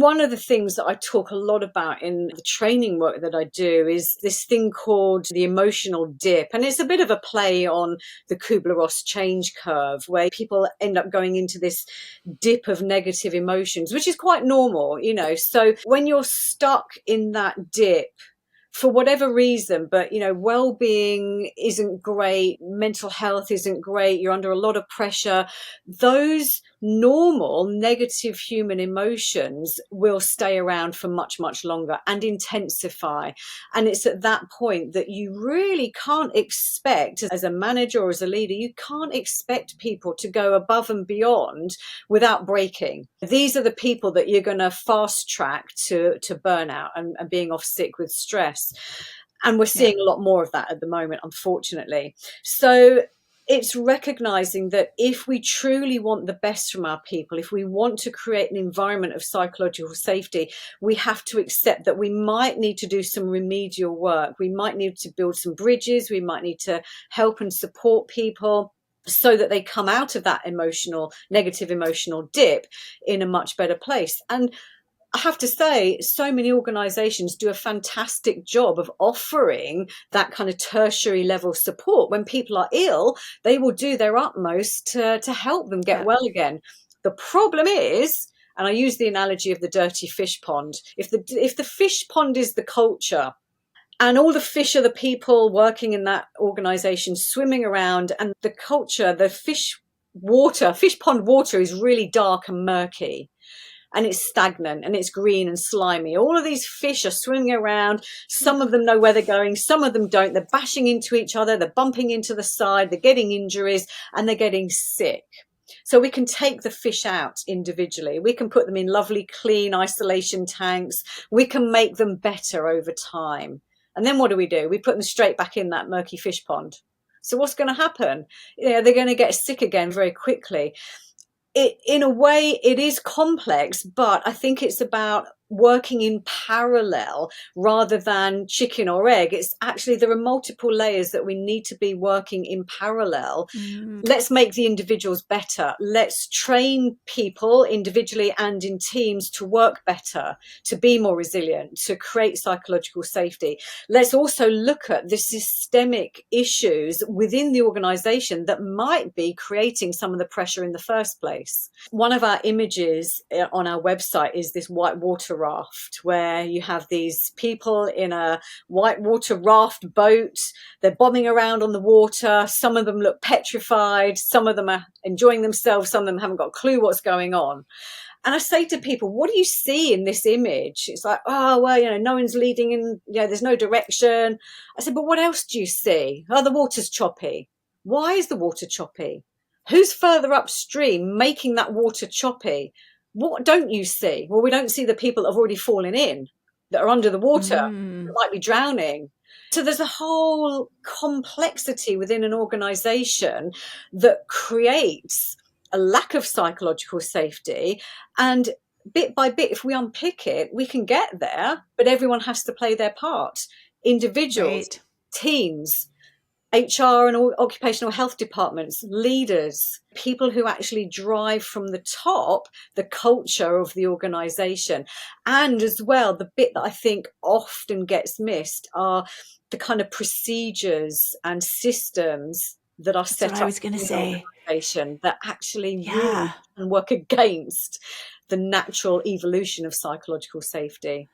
One of the things that I talk a lot about in the training work that I do is this thing called the emotional dip. And it's a bit of a play on the Kubler-Ross change curve, where people end up going into this dip of negative emotions, which is quite normal, you know. So when you're stuck in that dip, for whatever reason, but well-being isn't great, mental health isn't great, you're under a lot of pressure, those normal negative human emotions will stay around for much, much longer and intensify. And it's at that point that you really can't expect, as a manager or as a leader, you can't expect people to go above and beyond without breaking. These are the people that you're going to fast track to burnout and being off sick with stress. And we're seeing a lot more of that at the moment, unfortunately. So it's recognizing that if we truly want the best from our people, if we want to create an environment of psychological safety, we have to accept that we might need to do some remedial work. We might need to build some bridges. We might need to help and support people so that they come out of that negative emotional dip in a much better place. And I have to say, so many organizations do a fantastic job of offering that kind of tertiary level support. When people are ill, they will do their utmost to help them get well again. The problem is, and I use the analogy of the dirty fish pond, if the fish pond is the culture, and all the fish are the people working in that organization swimming around, and the culture, the fish pond water is really dark and murky, and it's stagnant and it's green and slimy. All of these fish are swimming around. Some of them know where they're going. Some of them don't. They're bashing into each other. They're bumping into the side. They're getting injuries and they're getting sick. So we can take the fish out individually. We can put them in lovely, clean isolation tanks. We can make them better over time. And then what do? We put them straight back in that murky fish pond. So what's going to happen? They're going to get sick again very quickly. In a way, it is complex, but I think it's about working in parallel rather than chicken or egg. It's actually, there are multiple layers that we need to be working in parallel. Let's make the individuals better. Let's train people individually and in teams to work better, to be more resilient, to create psychological safety. Let's also look at the systemic issues within the organization that might be creating some of the pressure in the first place. One of our images on our website is this whitewater raft, where you have these people in a whitewater raft boat. They're bobbing around on the water. Some of them look petrified. Some of them are enjoying themselves. Some of them haven't got a clue what's going on. And I say to people, what do you see in this image? It's like, oh, well, no one's leading in, there's no direction. I said, but what else do you see? Oh, the water's choppy. Why is the water choppy? Who's further upstream making that water choppy? What don't you see? Well, we don't see the people that have already fallen in, that are under the water, that might be drowning. So there's a whole complexity within an organization that creates a lack of psychological safety. And bit by bit, if we unpick it, we can get there, but everyone has to play their part. Individuals, teams, HR and occupational health departments, leaders, people who actually drive from the top the culture of the organization. And as well, the bit that I think often gets missed are the kind of procedures and systems that are set up in the organization that actually really can work against the natural evolution of psychological safety.